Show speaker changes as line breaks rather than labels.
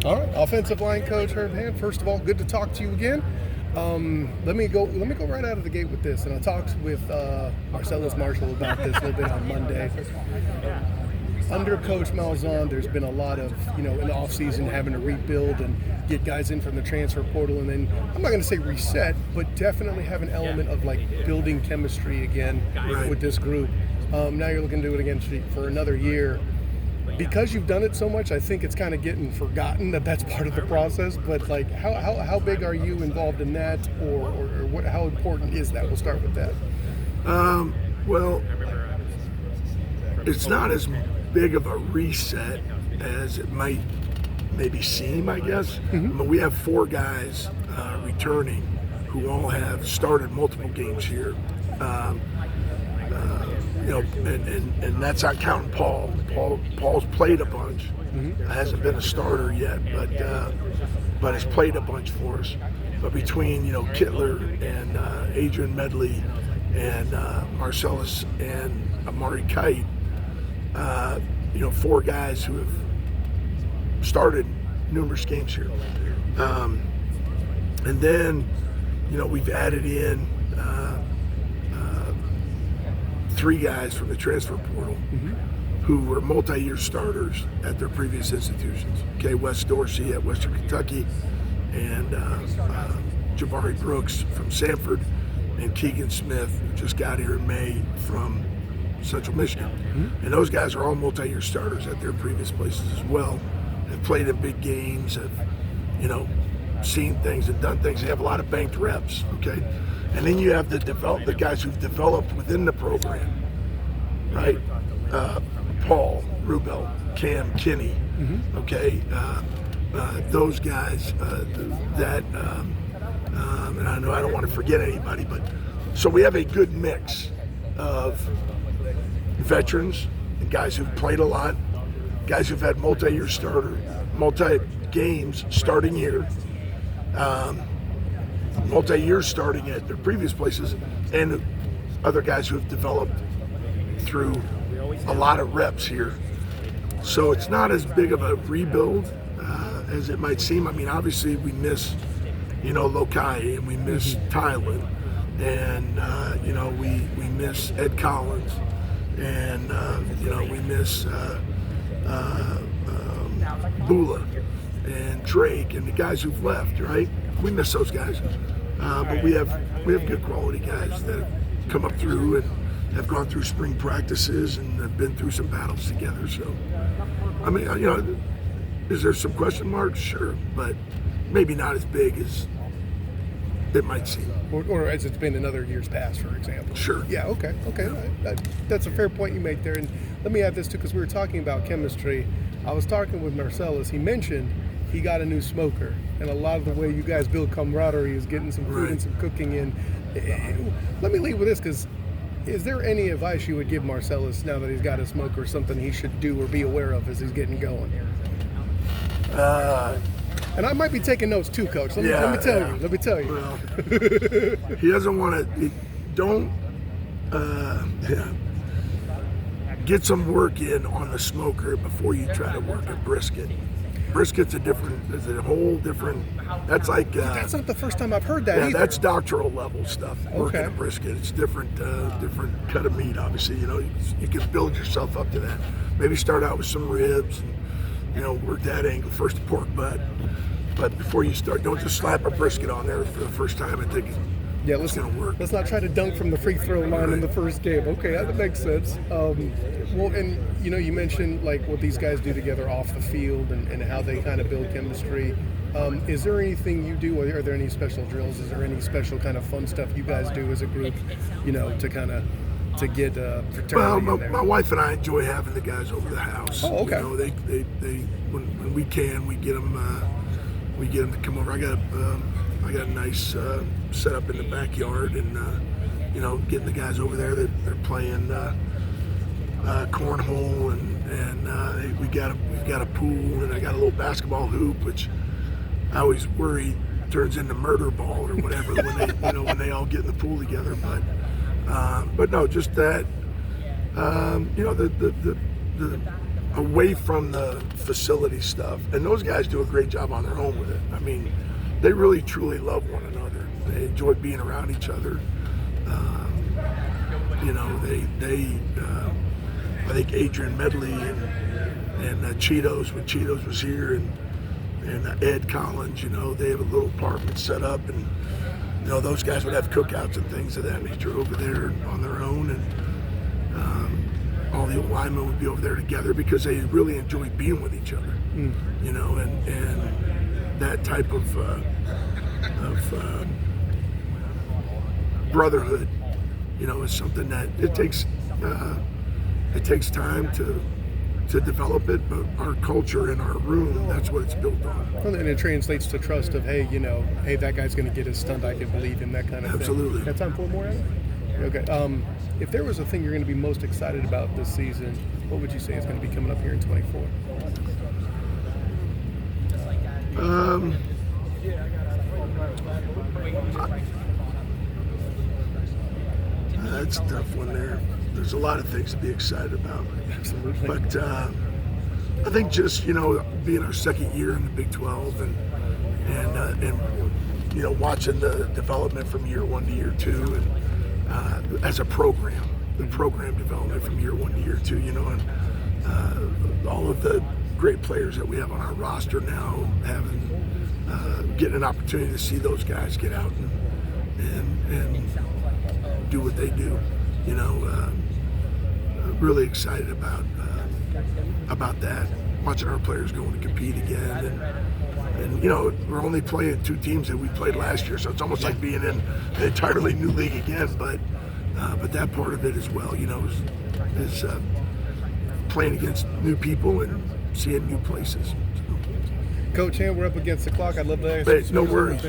All right, offensive line coach Herb Hand. First of all, good to talk to you again. Let me go right out of the gate with this, and I talked with Marcellus Marshall about this a little bit on Monday. Under Coach Malzahn, there's been a lot of, in the offseason having to rebuild and get guys in from the transfer portal, and then I'm not going to say reset, but definitely have an element of like building chemistry again with this group. Now you're looking to do it again for another year. Because you've done it so much, I think it's kind of getting forgotten that that's part of the process. But like, how big are you involved in that, or what? How important is that? We'll start with that.
Well, it's not as big of a reset as it might maybe seem, I guess. But we have 4 guys returning who all have started multiple games here. And that's not counting Paul. Paul's played a bunch. Hasn't been a starter yet, but has played a bunch for us. But between Kittler and Adrian Medley and Marcellus and Amari Kite, 4 guys who have started numerous games here. And then we've added in 3 guys from the transfer portal who were multi-year starters at their previous institutions. Okay, Wes Dorsey at Western Kentucky, and Jabari Brooks from Samford, and Keegan Smith, who just got here in May from Central Michigan. And those guys are all multi-year starters at their previous places as well. Have played in big games, have seen things and done things. They have a lot of banked reps. Okay. And then you have the guys who've developed within the program, right? Paul, Rubel, Cam, Kinney, okay? Those guys and I know I don't want to forget anybody, but so we have a good mix of veterans and guys who've played a lot, guys who've had multi-games starting here, multi-year starting at their previous places, and other guys who have developed through a lot of reps here. So it's not as big of a rebuild as it might seem. I mean, obviously we miss, Lokai, and we miss Tylen, and we miss Ed Collins, and we miss Bula and Drake and the guys who've left, right? We miss those guys, but we have good quality guys that have come up through and have gone through spring practices and have been through some battles together. So, I mean, is there some question marks? Sure, but maybe not as big as it might seem.
Or as it's been in other years past, for example.
Sure.
Yeah. Okay. That's a fair point you make there. And let me add this too, because we were talking about chemistry. I was talking with Marcellus. He mentioned he got a new smoker, and a lot of the way you guys build camaraderie is getting some food and some cooking in. Let me leave with this, because is there any advice you would give Marcellus now that he's got a smoker, or something he should do or be aware of as he's getting going? And I might be taking notes too, Coach. Let me tell you.
Well, he doesn't want to. Don't. Get some work in on the smoker before you try to work a brisket. Brisket's it's a whole different. That's like.
That's not the first time I've heard that either.
That's doctoral level stuff. Working a brisket, it's different cut of meat. Obviously, you can build yourself up to that. Maybe start out with some ribs, and work that angle first, pork butt. But before you start, don't just slap a brisket on there for the first time and think it's going to work.
Let's not try to dunk from the free throw line in the first game. Okay, that makes sense. Well, and you mentioned like what these guys do together off the field and how they kind of build chemistry. Is there anything you do? Are there any special drills? Is there any special kind of fun stuff you guys do as a group? To get fraternity.
Well,
in there?
my wife and I enjoy having the guys over the house.
Oh, okay.
They when we can, we get them to come over. I got a nice setup in the backyard, and getting the guys over there. They're playing cornhole, and we've got a pool, and I got a little basketball hoop, which I always worry turns into murder ball or whatever when they all get in the pool together. But no, just that. The away from the facility stuff. And those guys do a great job on their own with it. I mean, they really truly love one another. They enjoy being around each other. You know, I think Adrian Medley and Cheetos, when Cheetos was here, and Ed Collins, you know, they have a little apartment set up, and you know, those guys would have cookouts and things of that nature over there on their own, and all the linemen would be over there together because they really enjoy being with each other, you know, and that type of brotherhood, you know, is something that it takes time to develop it, but our culture in our room, that's what it's built on.
Well, and it translates to trust of, hey, you know, hey, that guy's going to get his stunt, I can believe him, that kind of
Absolutely.
thing. Got time for more, Adam? Okay. If there was a thing you're going to be most excited about this season, what would you say is going to be coming up here in 24?
That's a tough one there. There's a lot of things to be excited about.
Absolutely.
But I think just, you know, being our second year in the Big 12 and you know, watching the development from year 1 to year 2, and as a program, the program development from year 1 to year 2, you know, and all of the great players that we have on our roster now, getting an opportunity to see those guys get out and do what they do, you know. Really excited about that. Watching our players going to compete again, and you know, we're only playing 2 teams that we played last year, so it's almost like being in an entirely new league again. But that part of it as well, you know, is playing against new people and seeing new places.
Coach Han, we're up against the clock. I'd love to ask
Hey,
you some
no
more
worries.
things.